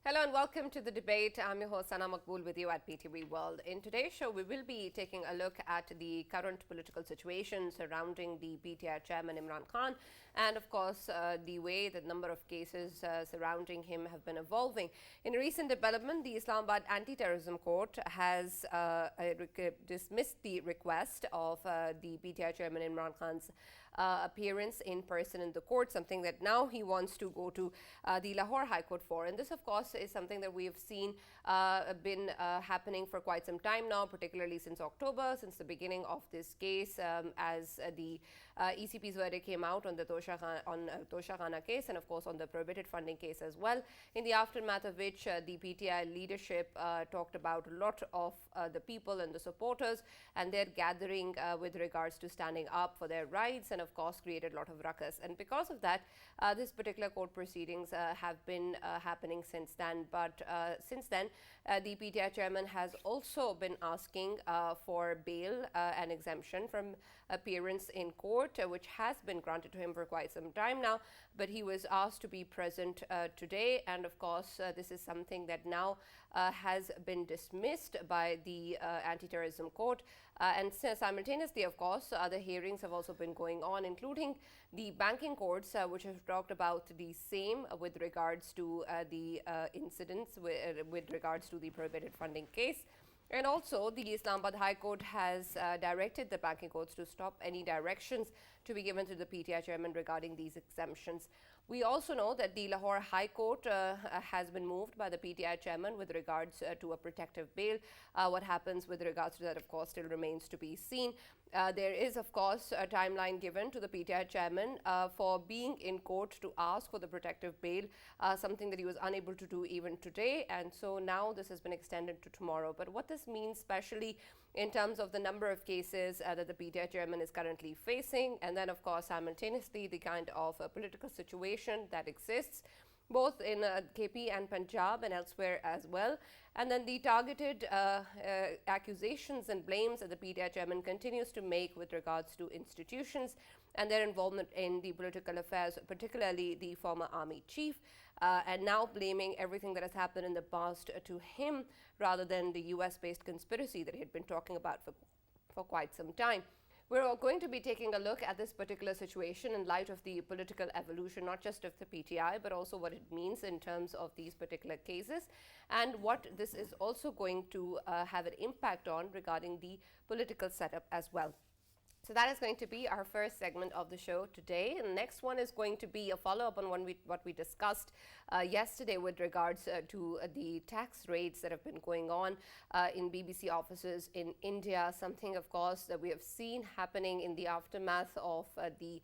Hello and welcome to the debate. I'm your host Sana Maqbool with you at PTV World. In today's show, we will be taking a look at the current political situation surrounding the PTI chairman Imran Khan and of course the way the number of cases surrounding him have been evolving. In a recent development, the Islamabad Anti-Terrorism Court has dismissed the request of the PTI chairman Imran Khan's appearance in person in the court, something that now he wants to go to the Lahore High Court for. And this, of course, is something that we have seen been happening for quite some time now, particularly since October, since the beginning of this case, as the ECP's verdict came out on the Tosha Khana case and, of course, on the prohibited funding case as well, in the aftermath of which the PTI leadership talked about a lot of the people and the supporters and their gathering with regards to standing up for their rights, and of course created a lot of ruckus. And because of that, this particular court proceedings have been happening since then. But since then, the PTI chairman has also been asking for bail and exemption from appearance in court, which has been granted to him for quite some time now. But he was asked to be present today, and of course this is something that now has been dismissed by the anti-terrorism court. And simultaneously, of course, other hearings have also been going on, including the banking courts, which have talked about the same with regards to the incidents with regards to the prohibited funding case. And also, the Islamabad High Court has directed the banking courts to stop any directions to be given to the PTI chairman regarding these exemptions. We also know that the Lahore High Court has been moved by the PTI chairman with regards to a protective bail. What happens with regards to that, of course, still remains to be seen. There is, of course, a timeline given to the PTI chairman for being in court to ask for the protective bail, something that he was unable to do even today. And so now this has been extended to tomorrow. But what this means, especially in terms of the number of cases that the PTI chairman is currently facing, and then, of course, simultaneously the kind of political situation that exists both in KP and Punjab and elsewhere as well. And then the targeted accusations and blames that the PTI chairman continues to make with regards to institutions and their involvement in the political affairs, particularly the former army chief, and now blaming everything that has happened in the past to him rather than the US-based conspiracy that he had been talking about for quite some time. We're going to be taking a look at this particular situation in light of the political evolution, not just of the PTI, but also what it means in terms of these particular cases and what this is also going to have an impact on regarding the political setup as well. So that is going to be our first segment of the show today. And the next one is going to be a follow-up on what we discussed yesterday with regards to the tax raids that have been going on in BBC offices in India, something, of course, that we have seen happening in the aftermath of the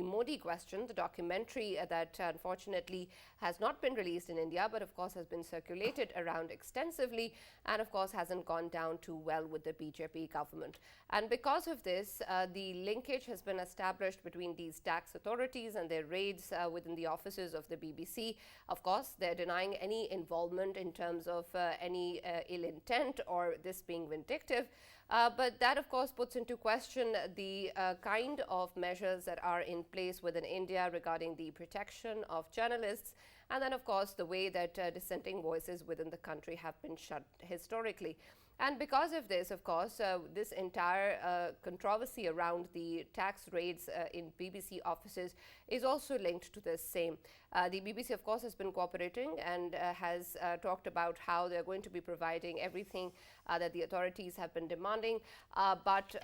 Modi question, the documentary that unfortunately has not been released in India, but of course has been circulated around extensively and of course hasn't gone down too well with the BJP government. And because of this, the linkage has been established between these tax authorities and their raids within the offices of the BBC. Of course, they're denying any involvement in terms of any ill intent or this being vindictive. But that, of course, puts into question the kind of measures that are in place within India regarding the protection of journalists, and then, of course, the way that dissenting voices within the country have been shut historically. And because of this, of course, this entire controversy around the tax raids in BBC offices is also linked to this same. The BBC, of course, has been cooperating and has talked about how they're going to be providing everything that the authorities have been demanding. But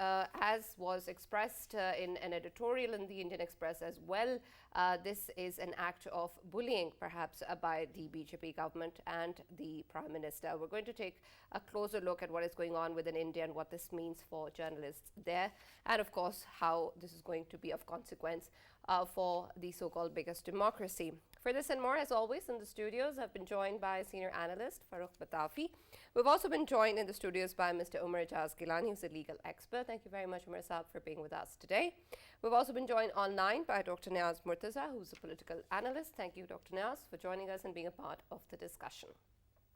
as was expressed in an editorial in the Indian Express as well, this is an act of bullying, perhaps, by the BJP government and the Prime Minister. We're going to take a closer look at what is going on within India and what this means for journalists there, and of course how this is going to be of consequence for the so-called biggest democracy. For this and more, as always, in the studios, I've been joined by senior analyst Farrukh Pitafi. We've also been joined in the studios by Mr. Umer Ijaz Gilani, who's a legal expert. Thank you very much, Umer Saab, for being with us today. We've also been joined online by Dr. Niaz Murtaza, who's a political analyst. Thank you, Dr. Niaz, for joining us and being a part of the discussion.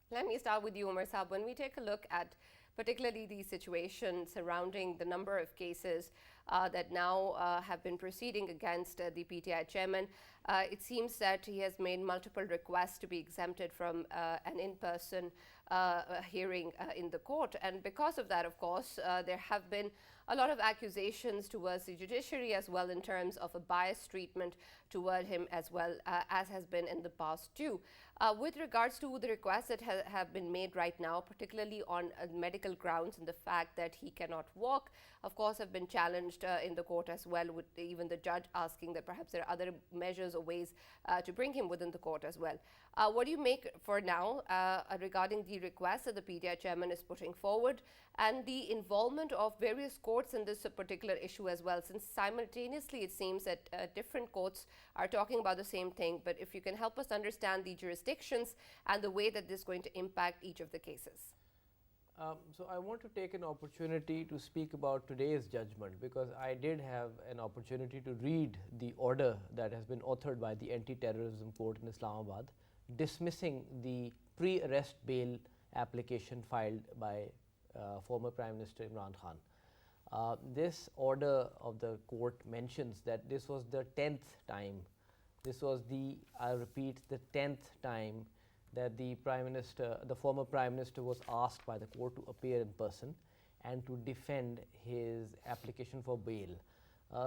Let me start with you, Umer Saab. When we take a look at particularly the situation surrounding the number of cases that now have been proceeding against the PTI chairman. It seems that he has made multiple requests to be exempted from an in-person hearing in the court. And because of that, of course, there have been a lot of accusations towards the judiciary as well in terms of a biased treatment toward him as well, as has been in the past too. With regards to the requests that have been made right now, particularly on medical grounds and the fact that he cannot walk, of course, have been challenged in the court as well, with even the judge asking that perhaps there are other measures or ways to bring him within the court as well. What do you make for now regarding the request that the PTI chairman is putting forward and the involvement of various courts in this particular issue as well, since simultaneously it seems that different courts are talking about the same thing, but if you can help us understand the jurisdictions and the way that this is going to impact each of the cases. So I want to take an opportunity to speak about today's judgment, because I did have an opportunity to read the order that has been authored by the Anti-Terrorism Court in Islamabad, dismissing the pre-arrest bail application filed by former Prime Minister Imran Khan. This order of the court mentions that this was the 10th time, this was the, I repeat, the 10th time that the former Prime Minister was asked by the court to appear in person and to defend his application for bail.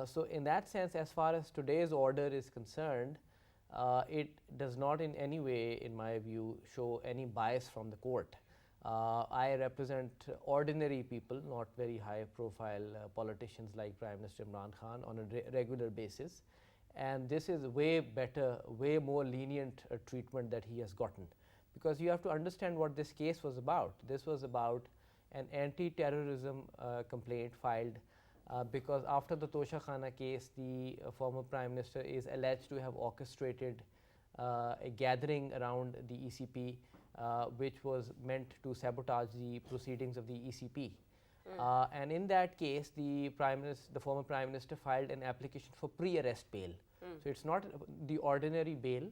So in that sense, as far as today's order is concerned, it does not in any way, in my view, show any bias from the court. I represent ordinary people, not very high profile politicians like Prime Minister Imran Khan on a regular basis, and this is way better, way more lenient treatment that he has gotten, because you have to understand what this case was about. This was about an anti-terrorism complaint filed because after the Tosha Khana case, the former Prime Minister is alleged to have orchestrated a gathering around the ECP which was meant to sabotage the proceedings of the ECP. And in that case, the former Prime Minister filed an application for pre-arrest bail. So it's not the ordinary bail.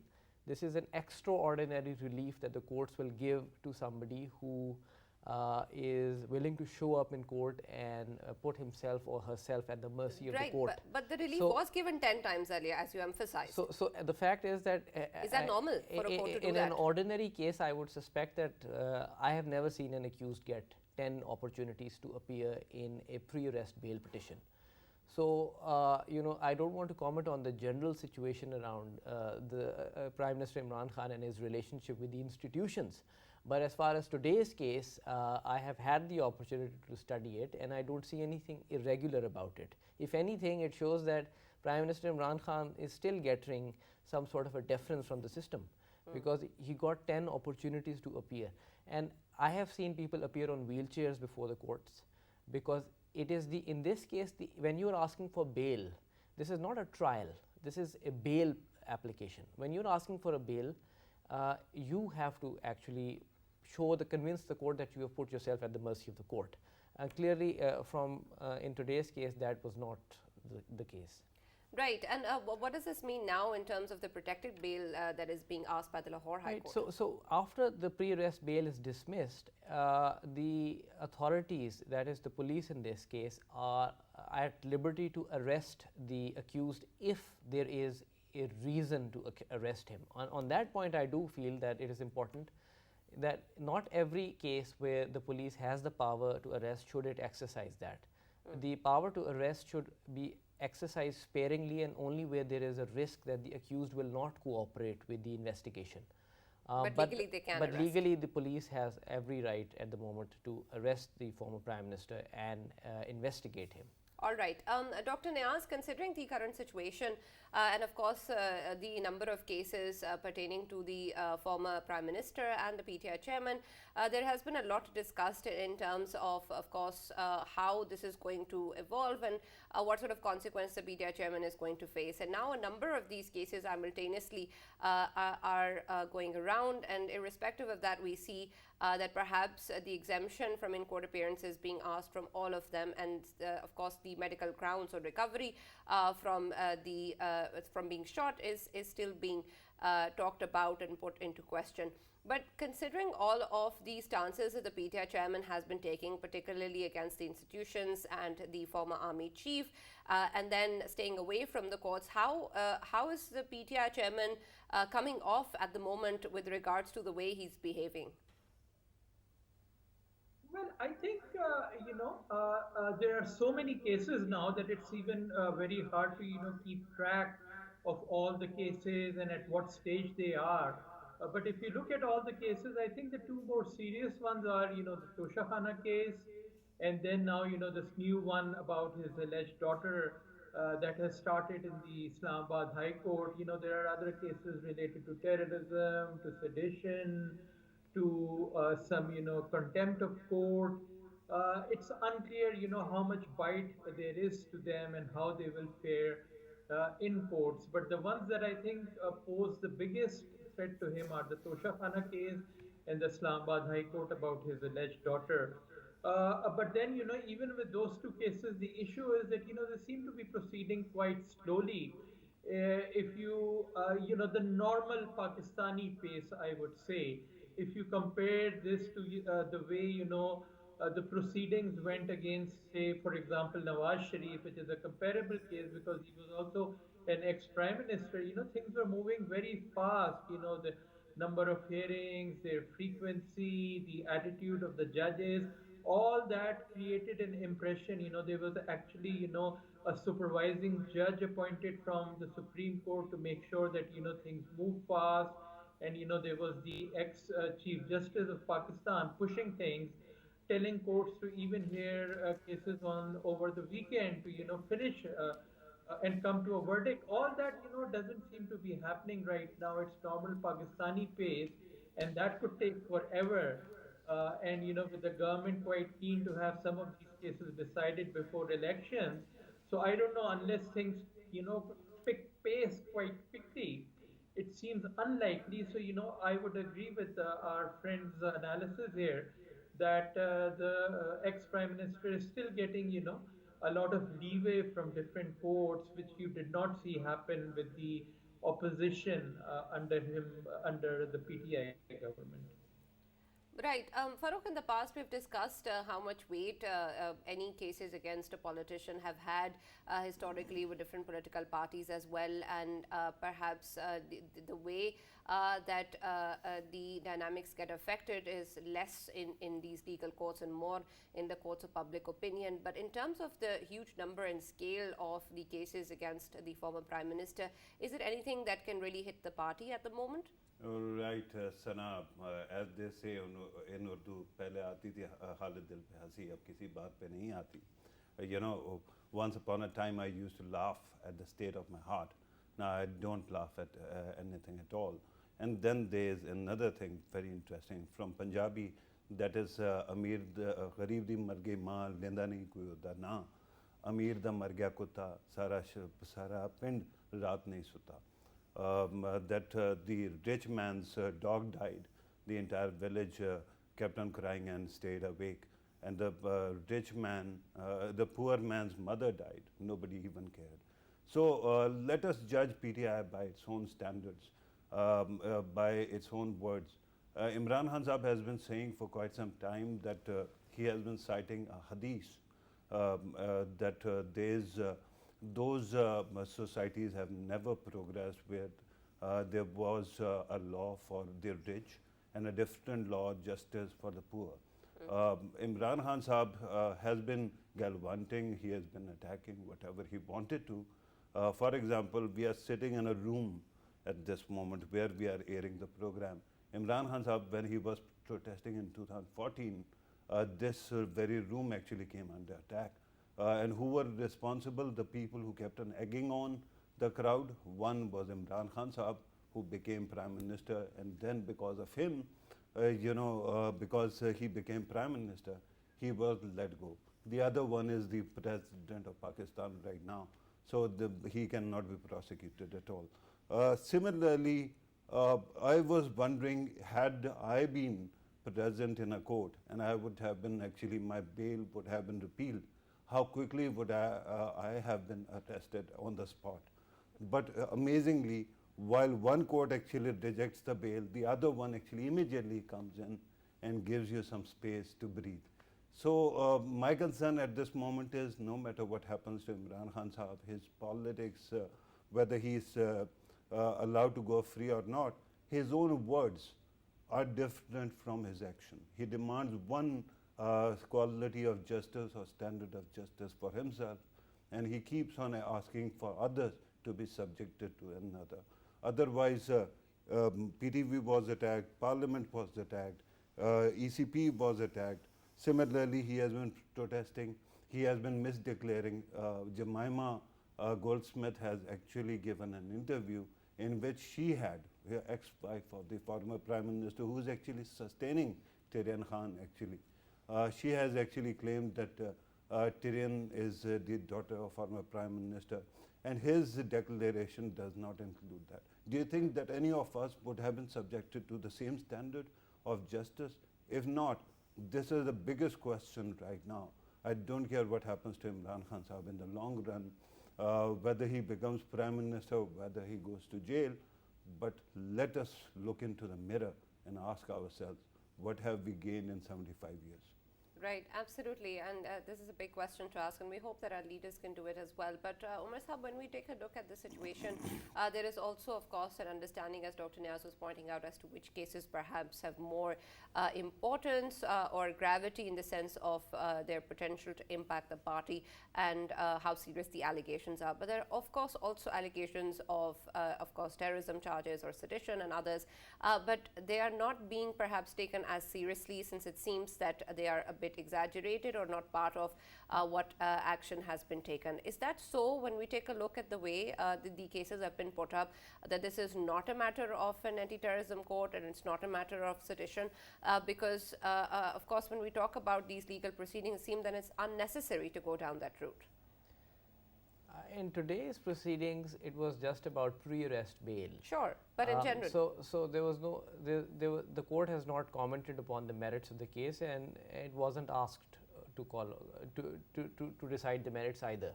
This is an extraordinary relief that the courts will give to somebody who is willing to show up in court and put himself or herself at the mercy of the court. But the relief was given 10 times earlier, as you emphasized. So the fact is that is that normal for a court to do that? In an ordinary case, I would suspect that I have never seen an accused get 10 opportunities to appear in a pre-arrest bail petition. So, you know, I don't want to comment on the general situation around the Prime Minister Imran Khan and his relationship with the institutions. But as far as today's case, I have had the opportunity to study it, and I don't see anything irregular about it. If anything, it shows that Prime Minister Imran Khan is still getting some sort of a deference from the system, because he got 10 opportunities to appear. And I have seen people appear on wheelchairs before the courts, because it is in this case, when you are asking for bail, this is not a trial, this is a bail application. When you are asking for a bail, you have to actually convince the court that you have put yourself at the mercy of the court. And clearly in today's case, that was not the case. Right, and what does this mean now in terms of the protected bail that is being asked by the Lahore High Court? So after the pre-arrest bail is dismissed, the authorities, that is the police in this case, are at liberty to arrest the accused if there is a reason to arrest him. On that point, I do feel that it is important that not every case where the police has the power to arrest should it exercise that. The power to arrest should be exercised sparingly and only where there is a risk that the accused will not cooperate with the investigation. But legally they can But arrest. legally the police has every right at the moment to arrest the former Prime Minister and investigate him. All right. Dr. Niaz, considering the current situation and of course the number of cases pertaining to the former Prime Minister and the PTI chairman, there has been a lot discussed in terms of course, how this is going to evolve and what sort of consequence the PTI chairman is going to face. And now a number of these cases simultaneously are going around, and irrespective of that, we see that perhaps the exemption from in-court appearances being asked from all of them, and of course the medical grounds or recovery from being shot is still being talked about and put into question. But considering all of the stances that the PTI chairman has been taking, particularly against the institutions and the former army chief, and then staying away from the courts, how is the PTI chairman coming off at the moment with regards to the way he's behaving? Well, I think there are so many cases now that it's even very hard to keep track of all the cases and at what stage they are. But if you look at all the cases, I think the two more serious ones are the Toshakhana case, and then now this new one about his alleged daughter that has started in the Islamabad High Court. There are other cases related to terrorism, to sedition, to some contempt of court. It's unclear how much bite there is to them and how they will fare in courts. But the ones that I think pose the biggest threat to him are the Toshakhana case and the Islamabad High Court about his alleged daughter. But then, even with those two cases, the issue is that, they seem to be proceeding quite slowly. If you, the normal Pakistani pace, I would say, if you compare this to the way, the proceedings went against, say, for example, Nawaz Sharif, which is a comparable case because he was also an ex-prime minister, things were moving very fast, the number of hearings, their frequency, the attitude of the judges, all that created an impression. There was actually, a supervising judge appointed from the Supreme Court to make sure that, things move fast. And, there was the ex-Chief Justice of Pakistan pushing things, telling courts to even hear cases on over the weekend to, finish and come to a verdict. All that, doesn't seem to be happening right now. It's normal Pakistani pace, and that could take forever. And with the government quite keen to have some of these cases decided before elections. So I don't know, unless things pick pace quite quickly, it seems unlikely. So I would agree with our friend's analysis here that the ex-prime minister is still getting a lot of leeway from different courts, which you did not see happen with the opposition under him, under the PTI government. Right. Farrukh, in the past we've discussed how much weight any cases against a politician have had historically with different political parties as well, and perhaps the way that the dynamics get affected is less in these legal courts and more in the courts of public opinion. But in terms of the huge number and scale of the cases against the former Prime Minister, is it anything that can really hit the party at the moment? Right, Sana, as they say in Urdu, पहले आती थी हालत दिल पे हंसी, अब किसी बात पे नहीं आती. Once upon a time I used to laugh at the state of my heart. Now I don't laugh at anything at all. And then there's another thing very interesting from Punjabi, that is Amir Gharib di mar gayi maa lenda nahi koi uda na, Amir da mar gaya kutta sara pind raat nahi suta. That the rich man's dog died, the entire village kept on crying and stayed awake. And the rich man, the poor man's mother died. Nobody even cared. So let us judge PTI by its own standards, by its own words. Imran Khan Sahab has been saying for quite some time that he has been citing a hadith that those societies have never progressed where there was a law for the rich and a different law justice for the poor. Imran Khan Sahab has been gallivanting, he has been attacking whatever he wanted to. For example, we are sitting in a room at this moment where we are airing the program. Imran Khan Sahab, when he was protesting in 2014, this very room actually came under attack. And who were responsible? The people who kept on egging on the crowd. One was Imran Khan Sahab, who became Prime Minister, and then because of him, because he became Prime Minister, he was let go. The other one is the President of Pakistan right now, so he cannot be prosecuted at all. Similarly, I was wondering, had I been present in a court and I would have been actually, my bail would have been repealed, how quickly would I have been arrested on the spot. But amazingly, while one court actually rejects the bail, the other one actually immediately comes in and gives you some space to breathe. So my concern at this moment is no matter what happens to Imran Khan Sahab, his politics, whether he is allowed to go free or not, his own words are different from his action. He demands one quality of justice or standard of justice for himself, and he keeps on asking for others to be subjected to another. Otherwise, PTV was attacked, Parliament was attacked, ECP was attacked. Similarly, he has been protesting, he has been misdeclaring. Jemima Goldsmith has actually given an interview in which she had, her ex-wife of the former Prime Minister, who is actually sustaining Tyrion Khan actually. She has actually claimed that Tyrion is the daughter of former Prime Minister, and his declaration does not include that. Do you think that any of us would have been subjected to the same standard of justice? If not, this is the biggest question right now. I don't care what happens to Imran Khan Sahab in the long run, whether he becomes Prime Minister, whether he goes to jail, but let us look into the mirror and ask ourselves, what have we gained in 75 years? Right, absolutely, and this is a big question to ask, and we hope that our leaders can do it as well. But Umer Sahab, when we take a look at the situation, there is also, of course, an understanding, as Dr. Niaz was pointing out, as to which cases perhaps have more importance or gravity in the sense of their potential to impact the party and how serious the allegations are. But there are, of course, also allegations of course, terrorism charges or sedition and others, but they are not being perhaps taken as seriously, since it seems that they are a bit exaggerated or not part of what action has been taken. Is that so when we take a look at the way the cases have been put up, that this is not a matter of an anti-terrorism court and it's not a matter of sedition? Because, of course, when we talk about these legal proceedings, it seems that it's unnecessary to go down that route. In today's proceedings, it was just about pre-arrest bail. Sure, but in general. So there was no, the court has not commented upon the merits of the case, and it wasn't asked to decide the merits either.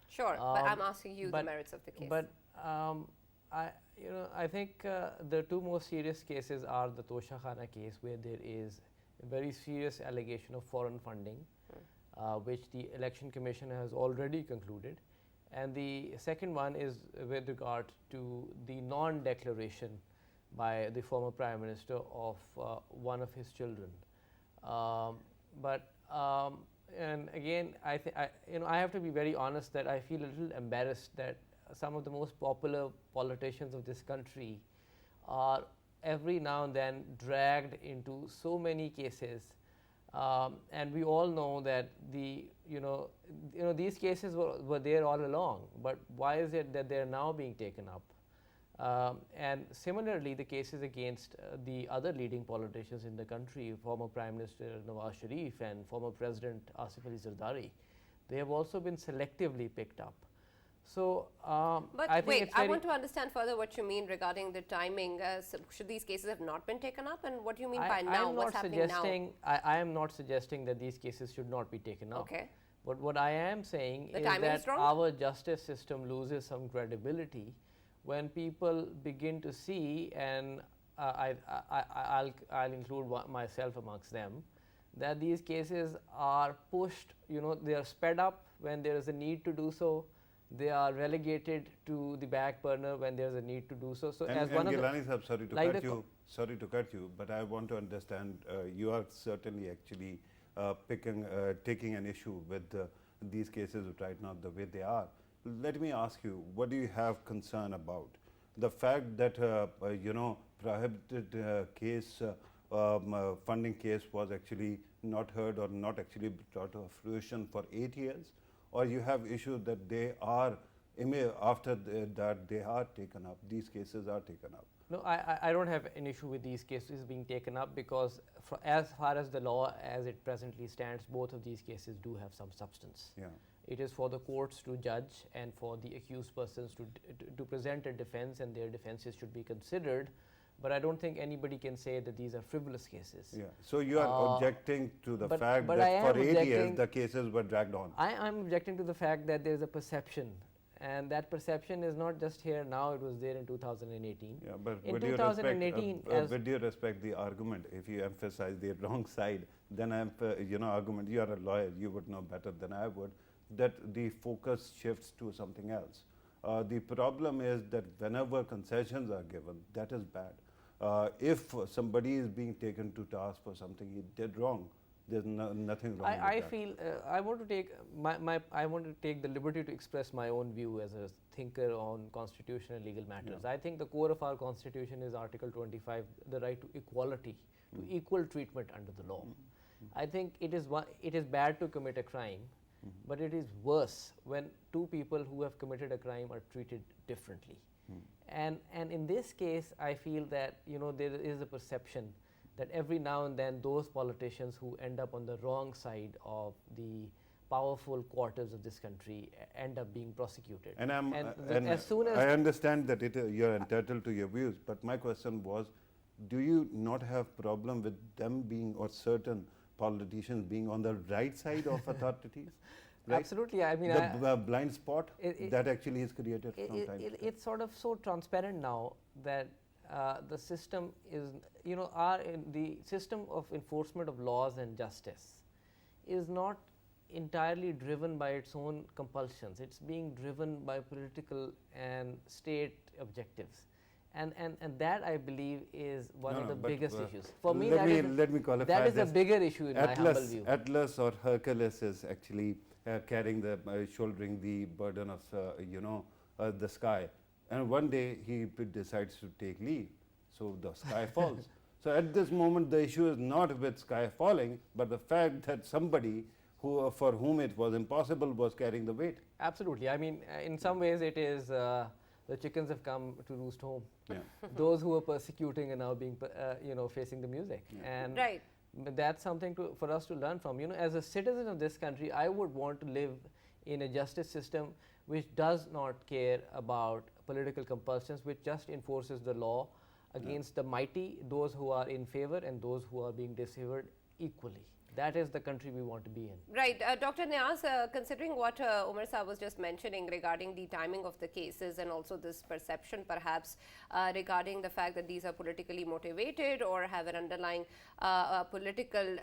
Sure, but I'm asking you the merits of the case. But I think the two most serious cases are the Tosha Khana case, where there is a very serious allegation of foreign funding, which the Election Commission has already concluded. And the second one is with regard to the non-declaration by the former Prime Minister of one of his children. And again, I have to be very honest that I feel a little embarrassed that some of the most popular politicians of this country are every now and then dragged into so many cases. And we all know that these cases were there all along, but why is it that they are now being taken up? And similarly, the cases against the other leading politicians in the country, former Prime Minister Nawaz Sharif and former President Asif Ali Zardari, they have also been selectively picked up. So, but I think wait, I want to understand further what you mean regarding the timing. So should these cases have not been taken up, and what do you mean by now? What's happening now? I am not suggesting that these cases should not be taken up. Okay. But what I am saying is that our justice system loses some credibility when people begin to see, and I'll include myself amongst them, that these cases are pushed. They are sped up when there is a need to do so. They are relegated to the back burner when there is a need to do so. So, as one of Gilani sahab, sorry to cut you, but I want to understand. You are certainly actually taking an issue with these cases right now the way they are. Let me ask you, what do you have concern about? The fact that prohibited case funding case was actually not heard or not actually brought to fruition for 8 years? Or you have issues that they are, after that they are taken up, these cases are taken up? No, I don't have an issue with these cases being taken up, because as far as the law as it presently stands, both of these cases do have some substance. Yeah. It is for the courts to judge and for the accused persons to present a defense, and their defenses should be considered. But I don't think anybody can say that these are frivolous cases. Yeah. So you are objecting to the fact that for 8 years the cases were dragged on. I am objecting to the fact that there is a perception, And that perception is not just here now, it was there in 2018. Yeah, but in with 2018, with due respect the argument, if you emphasize the wrong side, then argument, you are a lawyer, you would know better than I would, that the focus shifts to something else. The problem is that whenever concessions are given, that is bad. If somebody is being taken to task for something he did wrong, there's nothing wrong with I that. feel I want to take I want to take the liberty to express my own view as a thinker on constitutional and legal matters. Yeah. I think the core of our constitution is Article 25, the right to equality, to equal treatment under the law. I think it is bad to commit a crime, but it is worse when two people who have committed a crime are treated differently. And in this case, I feel that there is a perception that every now and then those politicians who end up on the wrong side of the powerful quarters of this country end up being prosecuted. And as soon as I understand that you're entitled to your views, but my question was, do you not have problem with them being, or certain politicians being on the right side of authorities? Right? Absolutely. I mean, the blind spot that actually is created from time to time. It's sort of so transparent now that the system is, the system of enforcement of laws and justice is not entirely driven by its own compulsions. It's being driven by political and state objectives. And that, I believe, is one of the biggest issues. For me, let me qualify that is a this. bigger issue in my humble view. Atlas or Hercules is actually carrying shouldering the burden of the sky, and one day he decides to take leave, so the sky falls. So at this moment, the issue is not with sky falling, but the fact that somebody for whom it was impossible was carrying the weight. Absolutely. I mean, in some ways, it is the chickens have come to roost home. Yeah. Those who were persecuting are now being, facing the music. Yeah. And right. That's something for us to learn from. As a citizen of this country, I would want to live in a justice system which does not care about political compulsions, which just enforces the law against the mighty, those who are in favor and those who are being disfavored equally. That is the country we want to be in. Right. Dr. Niaz, considering what Umer Saab was just mentioning regarding the timing of the cases and also this perception perhaps regarding the fact that these are politically motivated or have an underlying political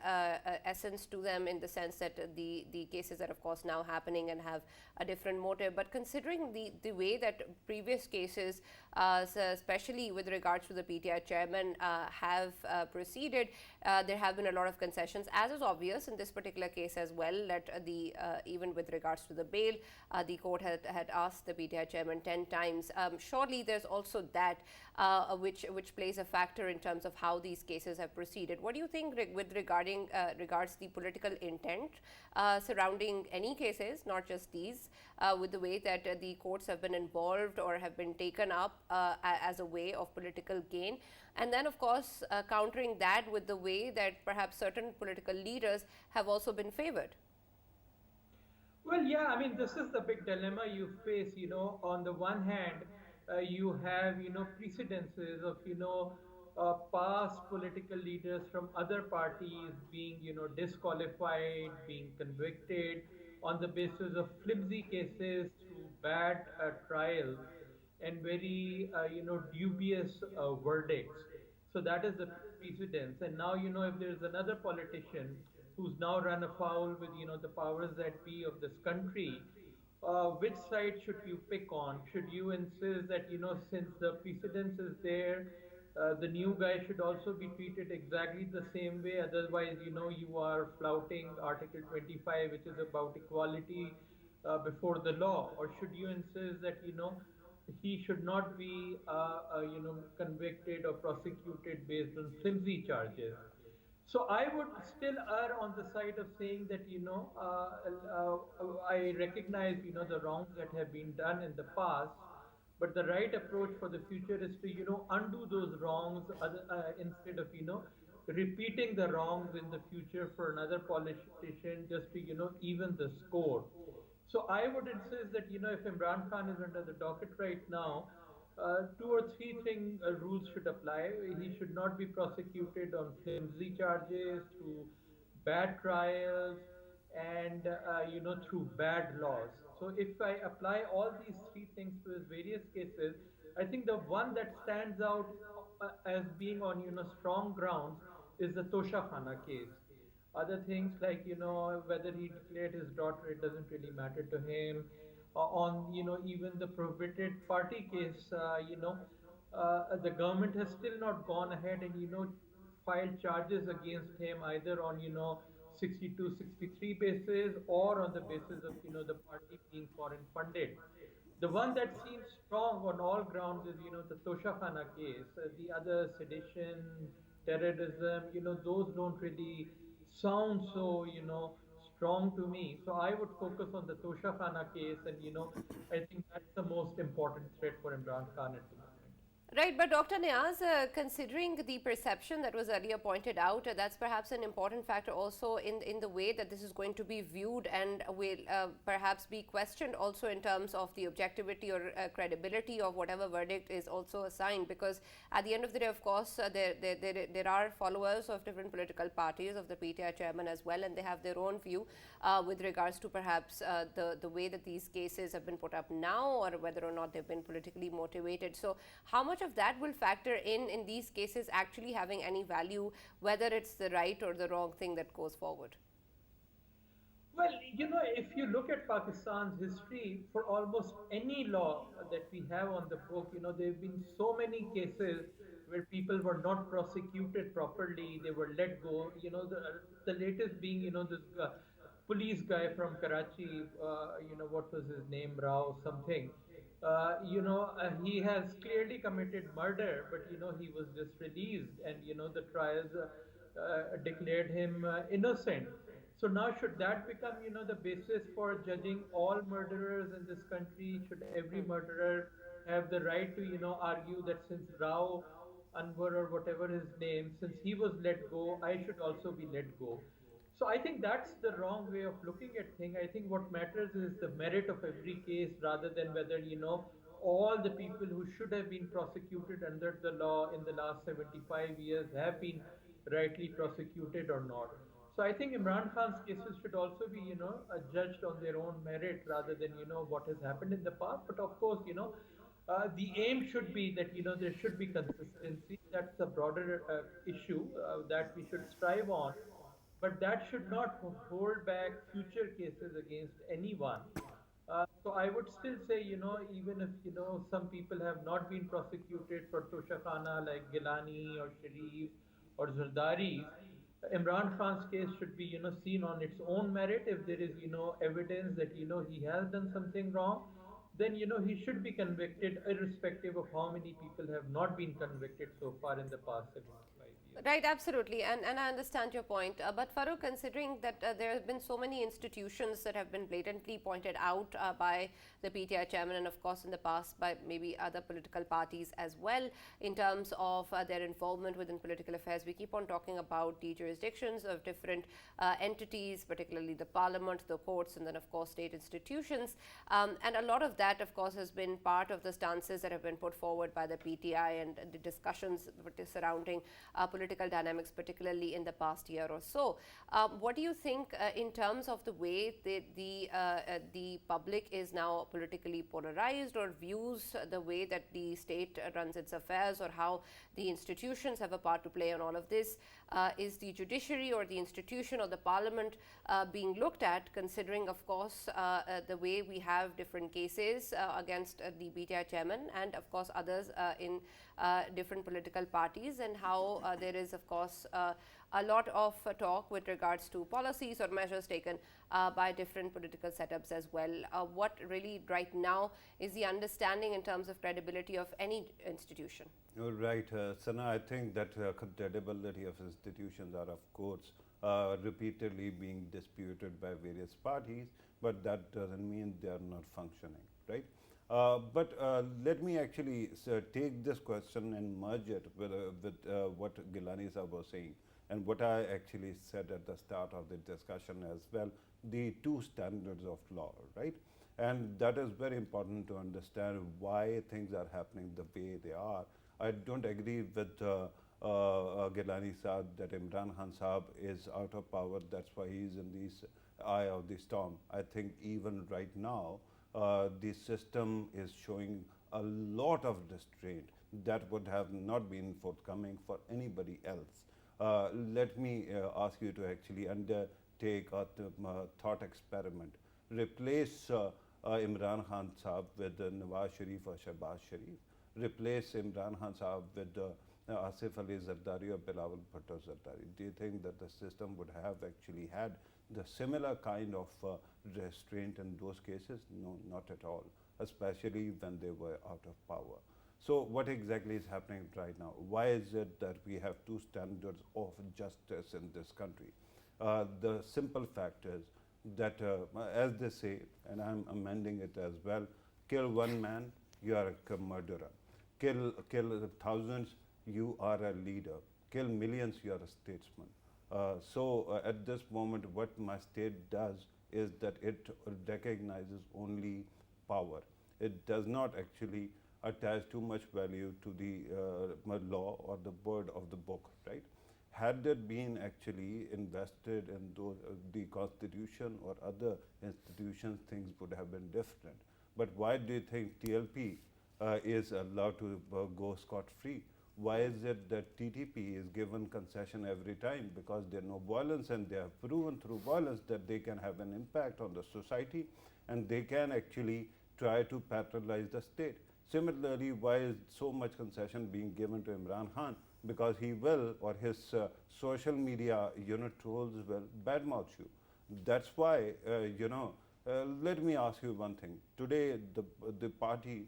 essence to them, in the sense that the cases are of course now happening and have a different motive. But considering the way that previous cases, so especially with regards to the PTI chairman, have proceeded, there have been a lot of concessions, as is obvious in this particular case as well, that even with regards to the bail, the court had asked the PTI chairman 10 times. Surely there's also that which plays a factor in terms of how these cases have proceeded. What do you think with regards the political intent surrounding any cases, not just these, with the way that the courts have been involved or have been taken up as a way of political gain? And then, of course, countering that with the way that perhaps certain political leaders have also been favored. Well, yeah, I mean, this is the big dilemma you face. On the one hand, you have, precedences of, past political leaders from other parties being, disqualified, being convicted on the basis of flimsy cases through bad trials and very, dubious verdicts. So that is the precedence. And now, if there's another politician who's now run afoul with, the powers that be of this country, which side should you pick on? Should you insist that, since the precedence is there, the new guy should also be treated exactly the same way? Otherwise, you are flouting Article 25, which is about equality before the law. Or should you insist that, he should not be, convicted or prosecuted based on flimsy charges? So I would still err on the side of saying that, I recognize, the wrongs that have been done in the past, but the right approach for the future is to, undo those wrongs instead of, repeating the wrongs in the future for another politician just to, even the score. So I would insist that, if Imran Khan is under the docket right now, 2 or 3 rules should apply. He should not be prosecuted on flimsy charges, through bad trials, and through bad laws. So if I apply all these three things to his various cases, I think the one that stands out as being on strong grounds is the Tosha Khana case. Other things like whether he declared his daughter, it doesn't really matter to him. On even the prohibited party case, the government has still not gone ahead and filed charges against him either on 62, 63 basis or on the basis of the party being foreign funded. The one that seems strong on all grounds is the Tosha Khana case. The other sedition, terrorism, those don't really sound so strong to me. So I would focus on the Tosha Khana case, and I think that's the most important threat for Imran Khan at the moment. Right, but Dr. Niaz, considering the perception that was earlier pointed out, that's perhaps an important factor also in the way that this is going to be viewed and will perhaps be questioned also in terms of the objectivity or credibility of whatever verdict is also assigned. Because at the end of the day, of course, there are followers of different political parties, of the PTI chairman as well, and they have their own view with regards to perhaps the way that these cases have been put up now, or whether or not they've been politically motivated. So how much of that will factor in these cases actually having any value, whether it's the right or the wrong thing that goes forward? Well, if you look at Pakistan's history, for almost any law that we have on the book, there have been so many cases where people were not prosecuted properly, they were let go. The latest being, this police guy from Karachi, what was his name, Rao something. He has clearly committed murder, but he was just released, and the trials declared him innocent. So now, should that become the basis for judging all murderers in this country? Should every murderer have the right to argue that since Rao Anwar or whatever his name, since he was let go, I should also be let go? So I think that's the wrong way of looking at things. I think what matters is the merit of every case rather than whether, all the people who should have been prosecuted under the law in the last 75 years have been rightly prosecuted or not. So I think Imran Khan's cases should also be, judged on their own merit rather than, what has happened in the past. But of course, the aim should be that, there should be consistency. That's a broader issue that we should strive on. But that should not hold back future cases against anyone. So I would still say, even if, some people have not been prosecuted for Tosha Khana like Gilani or Sharif or Zardari, Imran Khan's case should be, seen on its own merit. If there is, evidence that, he has done something wrong, then, he should be convicted irrespective of how many people have not been convicted so far in the past 75 years. Right, absolutely, and I understand your point. But Farrukh, considering that there have been so many institutions that have been blatantly pointed out by the PTI chairman, and of course in the past by maybe other political parties as well, in terms of their involvement within political affairs, we keep on talking about the jurisdictions of different entities, particularly the parliament, the courts, and then of course state institutions. And a lot of that, of course, has been part of the stances that have been put forward by the PTI and the discussions surrounding political dynamics, particularly in the past year or so. What do you think in terms of the way the public is now politically polarized, or views the way that the state runs its affairs, or how the institutions have a part to play on all of this? Is the judiciary or the institution or the parliament being looked at, considering, of course, the way we have different cases against the PTI chairman and, of course, others in different political parties, and how there is, of course, a lot of talk with regards to policies or measures taken by different political setups as well. What really right now is the understanding in terms of credibility of any institution? You're right, Sana. I think that credibility of institutions are, of course, repeatedly being disputed by various parties, but that doesn't mean they are not functioning, right? But let me actually take this question and merge it with what Gilani sahab was saying, and what I actually said at the start of the discussion as well, the two standards of law, right? And that is very important to understand why things are happening the way they are. I don't agree with Gilani Saab that Imran Khan Saab is out of power. That's why he's in the eye of the storm. I think even right now, the system is showing a lot of restraint that would have not been forthcoming for anybody else. Let me ask you to actually undertake a thought experiment. Replace Imran Khan Saab with Nawaz Sharif or Shahbaz Sharif. Replace Imran Khan Saab with Asif Ali Zardari or Bilawal Bhutto Zardari. Do you think that the system would have actually had the similar kind of restraint in those cases? No, not at all, especially when they were out of power. So what exactly is happening right now? Why is it that we have two standards of justice in this country? The simple fact is that, as they say, and I'm amending it as well, kill one man, you are a murderer. Kill thousands, you are a leader. Kill millions, you are a statesman. At this moment, what my state does is that it recognizes only power. It does not actually attach too much value to the law or the word of the book, right? Had it been actually invested in the constitution or other institutions, things would have been different. But why do you think TLP is allowed to go scot-free? Why is it that TTP is given concession every time? Because there is no violence, and they have proven through violence that they can have an impact on the society, and they can actually try to patronize the state. Similarly, why is so much concession being given to Imran Khan? Because he will, or his social media trolls will badmouth you. That's why, let me ask you one thing. Today, the party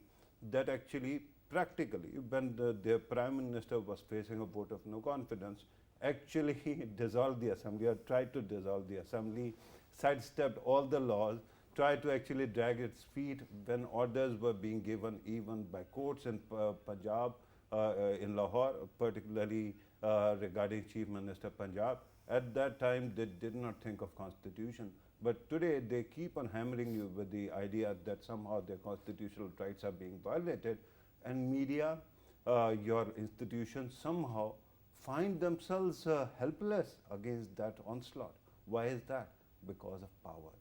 that actually practically, when their prime minister was facing a vote of no confidence, actually dissolved the assembly or tried to dissolve the assembly, sidestepped all the laws, tried to actually drag its feet when orders were being given even by courts in Punjab, in Lahore, particularly regarding Chief Minister Punjab. At that time, they did not think of constitution. But today, they keep on hammering you with the idea that somehow their constitutional rights are being violated, and media, your institutions somehow find themselves helpless against that onslaught. Why is that? Because of power.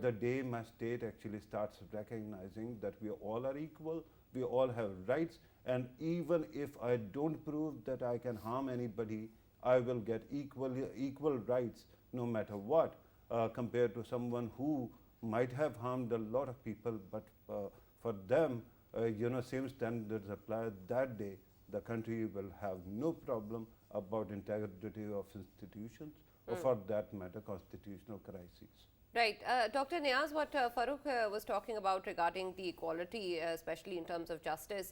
The day my state actually starts recognizing that we all are equal, we all have rights, and even if I don't prove that I can harm anybody, I will get equal rights no matter what, compared to someone who might have harmed a lot of people, but for them, same standards apply. That day, the country will have no problem about integrity of institutions, or for that matter, constitutional crises. Right. Dr. Niaz, what Farrukh was talking about regarding the equality, especially in terms of justice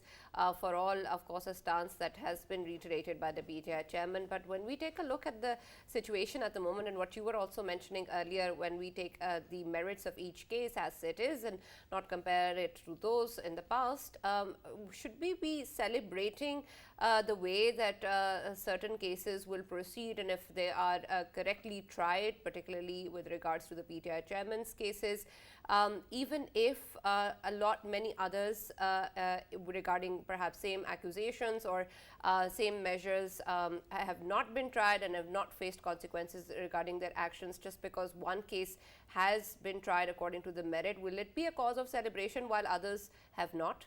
for all, of course, a stance that has been reiterated by the PTI chairman. But when we take a look at the situation at the moment, and what you were also mentioning earlier, when we take the merits of each case as it is and not compare it to those in the past, should we be celebrating the way that certain cases will proceed, and if they are correctly tried, particularly with regards to the PTI chairman's cases, even if many others regarding perhaps same accusations or same measures have not been tried and have not faced consequences regarding their actions, just because one case has been tried according to the merit, will it be a cause of celebration while others have not?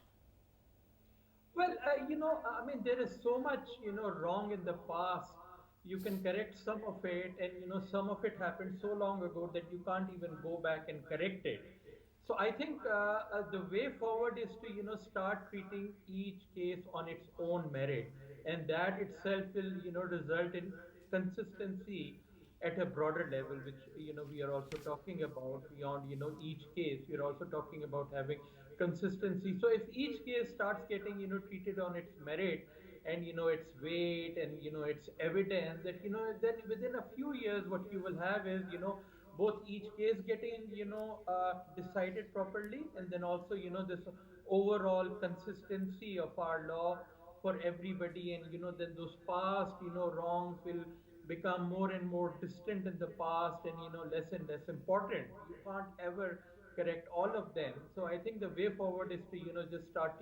Well, I mean, there is so much, wrong in the past. You can correct some of it, and, some of it happened so long ago that you can't even go back and correct it. So I think the way forward is to, start treating each case on its own merit. And that itself will, result in consistency at a broader level, which, we are also talking about beyond, each case. We are also talking about having consistency. So if each case starts getting, treated on its merit, and its weight, and its evidence, that then within a few years what you will have is both each case getting decided properly, and then also this overall consistency of our law for everybody, and then those past wrongs will become more and more distant in the past, and less and less important. You can't ever correct all of them. So I think the way forward is to just start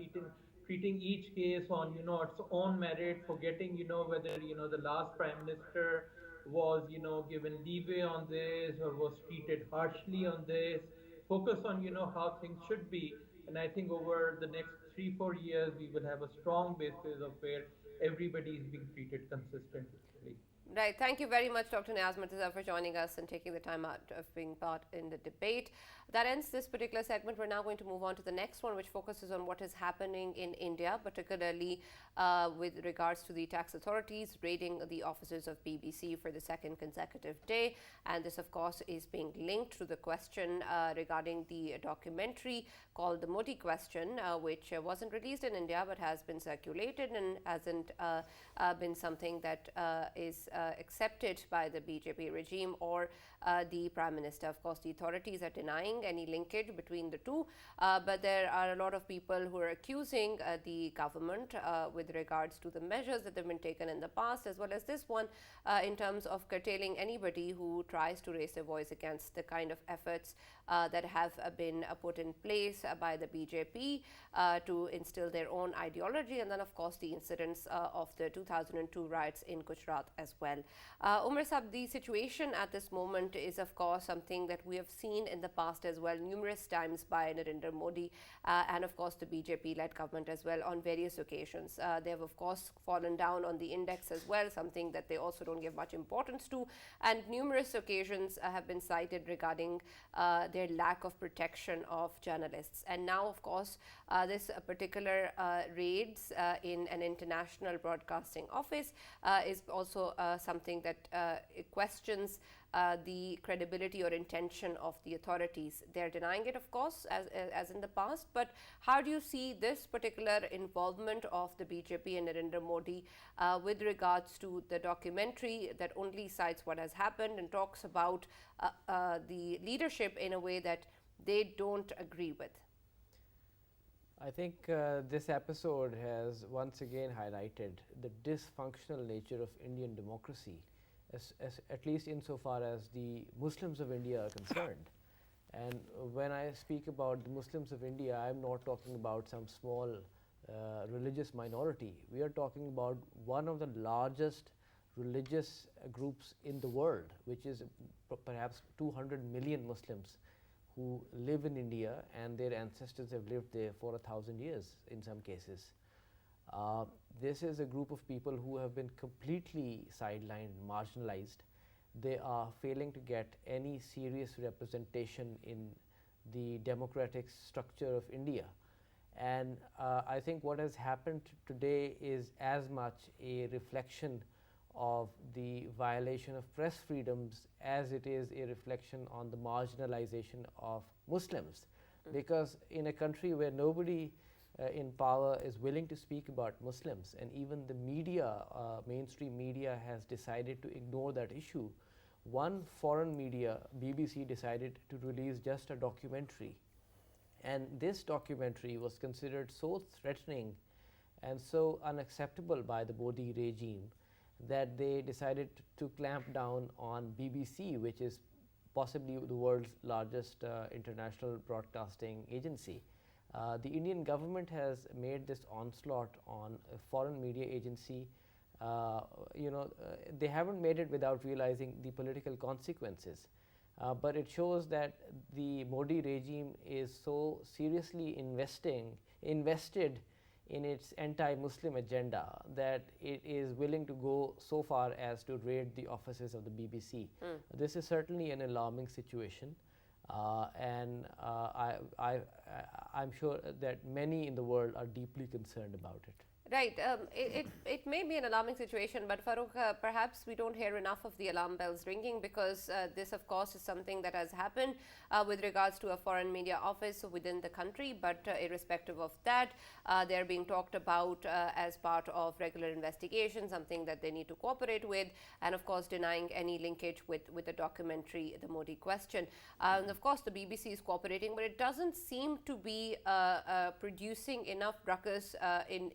treating each case on, its own merit, forgetting, whether, the last prime minister was, given leeway on this or was treated harshly on this. Focus on, how things should be. And I think over the next 3, 4 years, we will have a strong basis of where everybody is being treated consistently. Right. Thank you very much, Dr. Niaz Murtaza, for joining us and taking the time out of being part in the debate. That ends this particular segment. We're now going to move on to the next one, which focuses on what is happening in India, particularly with regards to the tax authorities raiding the offices of BBC for the second consecutive day. And this, of course, is being linked to the question regarding the documentary called The Modi Question, which wasn't released in India but has been circulated and hasn't been something that is accepted by the BJP regime or the Prime Minister. Of course, the authorities are denying any linkage between the two, but there are a lot of people who are accusing the government with regards to the measures that have been taken in the past, as well as this one in terms of curtailing anybody who tries to raise their voice against the kind of efforts that have been put in place by the BJP to instill their own ideology, and then of course the incidents of the 2002 riots in Gujarat as well. Umer Sab, the situation at this moment is of course something that we have seen in the past as well, numerous times by Narendra Modi and of course the BJP-led government as well on various occasions. They have of course fallen down on the index as well, something that they also don't give much importance to, and numerous occasions have been cited regarding their lack of protection of journalists. And now of course this particular raids in an international broadcasting office is also something that questions the credibility or intention of the authorities. They're denying it, of course, as in the past, but how do you see this particular involvement of the BJP and Narendra Modi with regards to the documentary that only cites what has happened and talks about the leadership in a way that they don't agree with? I think this episode has once again highlighted the dysfunctional nature of Indian democracy, at least insofar as the Muslims of India are concerned. And when I speak about the Muslims of India, I am not talking about some small religious minority. We are talking about one of the largest religious groups in the world, which is perhaps 200 million Muslims who live in India, and their ancestors have lived there for 1,000 years in some cases. This is a group of people who have been completely sidelined, marginalized. They are failing to get any serious representation in the democratic structure of India. And I think what has happened today is as much a reflection of the violation of press freedoms as it is a reflection on the marginalization of Muslims. Because in a country where nobody in power is willing to speak about Muslims, and even the media, mainstream media, has decided to ignore that issue, one foreign media, BBC, decided to release just a documentary. And this documentary was considered so threatening and so unacceptable by the Modi regime that they decided to clamp down on BBC, which is possibly the world's largest international broadcasting agency. The Indian government has made this onslaught on a foreign media agency. They haven't made it without realizing the political consequences. But it shows that the Modi regime is so seriously invested in its anti-Muslim agenda that it is willing to go so far as to raid the offices of the BBC. This is certainly an alarming situation, and I'm sure that many in the world are deeply concerned about it. Right. It may be an alarming situation, but Farrukh, perhaps we don't hear enough of the alarm bells ringing, because this, of course, is something that has happened with regards to a foreign media office within the country. But irrespective of that, they're being talked about as part of regular investigation, something that they need to cooperate with, and of course denying any linkage with the documentary, The Modi Question. And of course, the BBC is cooperating, but it doesn't seem to be producing enough ruckus in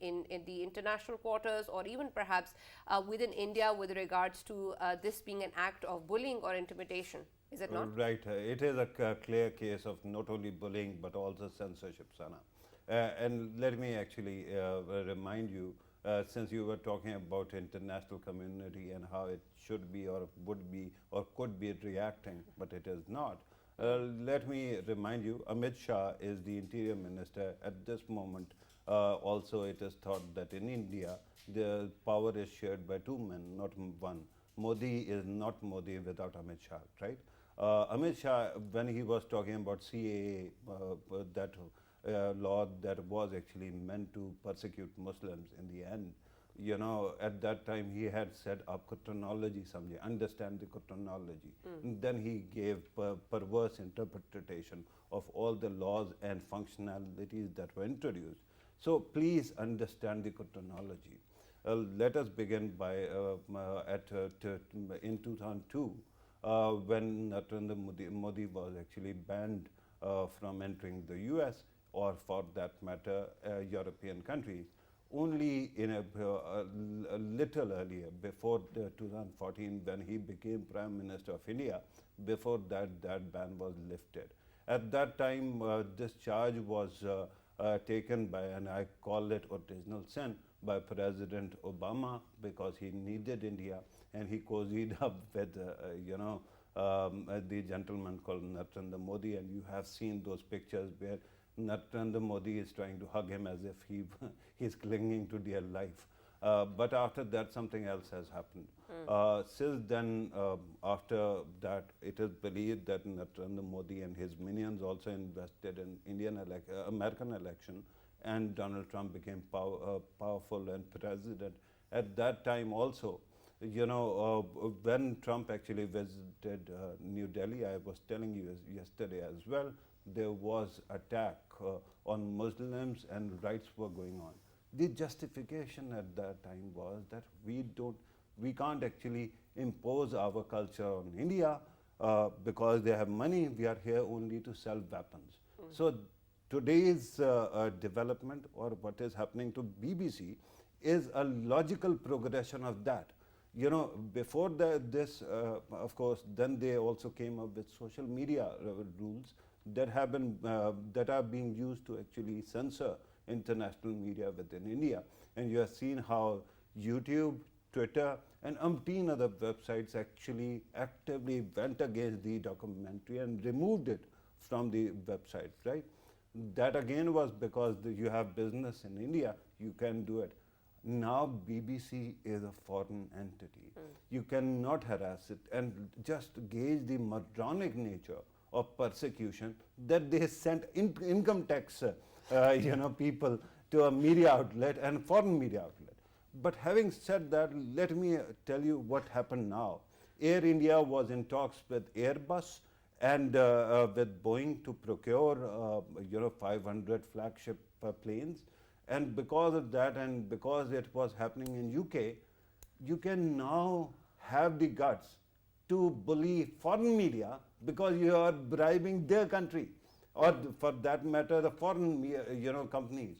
the international quarters, or even perhaps within India, with regards to this being an act of bullying or intimidation. Is it not? Right. It is a clear case of not only bullying but also censorship, Sana. And let me actually remind you, since you were talking about international community and how it should be or would be or could be reacting, but it is not. Let me remind you, Amit Shah is the Interior Minister at this moment. Also, it is thought that in India, the power is shared by two men, not one. Modi is not Modi without Amit Shah, right? Amit Shah, when he was talking about CAA, that law that was actually meant to persecute Muslims in the end, you know, at that time he had said, "Aapko chronology samjhe, understand the chronology." Then he gave perverse interpretation of all the laws and functionalities that were introduced. So please understand the chronology. Let us begin by in 2002, when Narendra Modi was actually banned from entering the US, or for that matter, European countries. Only in a little earlier, before 2014, when he became Prime Minister of India, before that, that ban was lifted. At that time, this charge was taken by, and I call it original sin, by President Obama, because he needed India, and he cozied up with, the gentleman called Narendra Modi, and you have seen those pictures where Narendra Modi is trying to hug him as if he's clinging to dear life. But after that, something else has happened. Since then, after that, it is believed that Narendra Modi and his minions also invested in American election, and Donald Trump became powerful and president. At that time also, you know, when Trump actually visited New Delhi, I was telling you yesterday as well, there was attack on Muslims and riots were going on. The justification at that time was that we can't actually impose our culture on India because they have money. We are here only to sell weapons. So today's development, or what is happening to BBC, is a logical progression of that. You know, before this, of course, then they also came up with social media rules that have been that are being used to actually censor international media within India. And you have seen how YouTube, Twitter, and umpteen other websites actually actively went against the documentary and removed it from the website, right? That again was because you have business in India, you can do it. Now BBC is a foreign entity. You cannot harass it, and just gauge the moronic nature of persecution that they sent income tax people to a media outlet and foreign media outlet. But having said that, let me tell you what happened now. Air India was in talks with Airbus and with Boeing to procure 500 flagship planes. And because of that, and because it was happening in UK, you can now have the guts to bully foreign media because you are bribing their country, or for that matter, the foreign companies.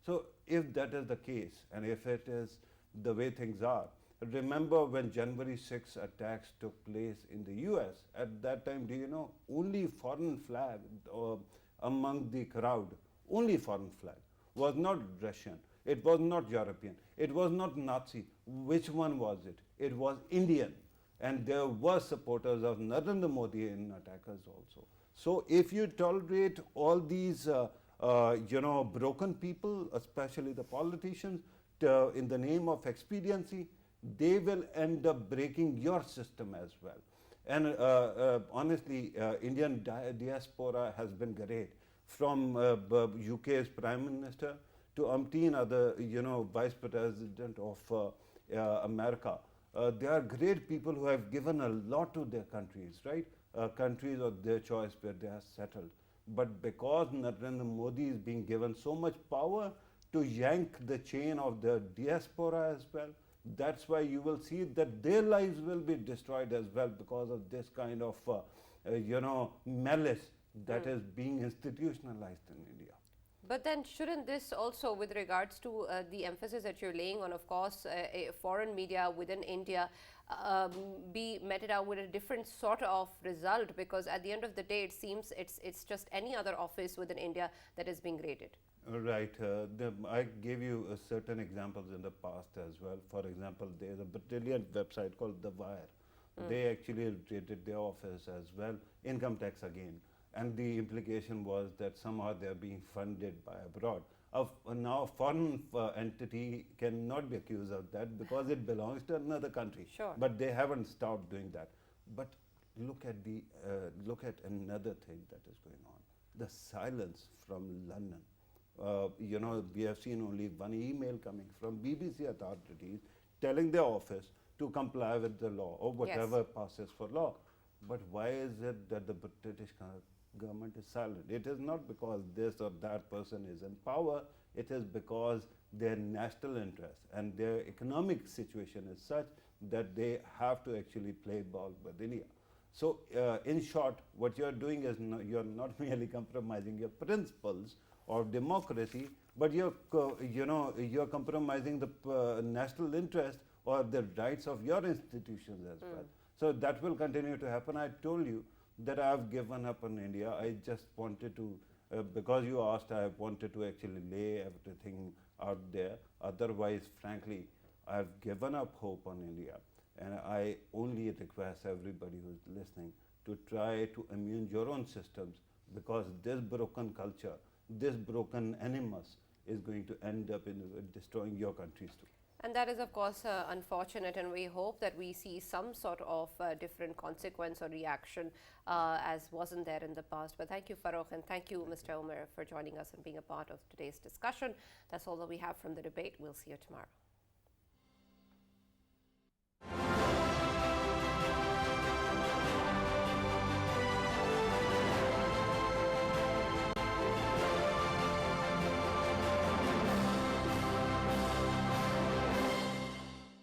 So if that is the case, and if it is the way things are, remember when January 6 attacks took place in the US, at that time, do you know, only foreign flag among the crowd, only foreign flag, was not Russian, it was not European, it was not Nazi. Which one was it? It was Indian. And there were supporters of Narendra Modi in attackers also. So if you tolerate all these broken people, especially the politicians, in the name of expediency, they will end up breaking your system as well. And honestly, Indian diaspora has been great. From UK's Prime Minister to umpteen other, Vice President of America. They are great people who have given a lot to their countries, right? Countries of their choice where they are settled. But because Narendra Modi is being given so much power to yank the chain of the diaspora as well, that's why you will see that their lives will be destroyed as well because of this kind of, malice that is being institutionalized in India. But then shouldn't this also, with regards to the emphasis that you're laying on, of course, foreign media within India, be meted out with a different sort of result? Because at the end of the day, it seems it's just any other office within India that is being raided. Right. I gave you certain examples in the past as well. For example, there's a brilliant website called The Wire. They actually rated their office as well, income tax again. And the implication was that somehow they're being funded by abroad. Now, a foreign entity cannot be accused of that because it belongs to another country. Sure. But they haven't stopped doing that. But look at another thing that is going on. The silence from London. You know, we have seen only one email coming from BBC authorities telling their office to comply with the law or whatever passes for law. But why is it that the British government is silent? It is not because this or that person is in power. It is because their national interest and their economic situation is such that they have to actually play ball with India. So, in short, what you're doing is you're not merely compromising your principles of democracy, but you're compromising the national interest or the rights of your institutions as well. So that will continue to happen. I told you that I've given up on India. I just wanted to, because you asked, I wanted to actually lay everything out there. Otherwise, frankly, I've given up hope on India. And I only request everybody who's listening to try to immune your own systems, because this broken culture, this broken animus is going to end up in destroying your countries too. And that is, of course, unfortunate, and we hope that we see some sort of different consequence or reaction as wasn't there in the past. But thank you, Farrukh, and thank you, Mr. Umer, for joining us and being a part of today's discussion. That's all that we have from the debate. We'll see you tomorrow.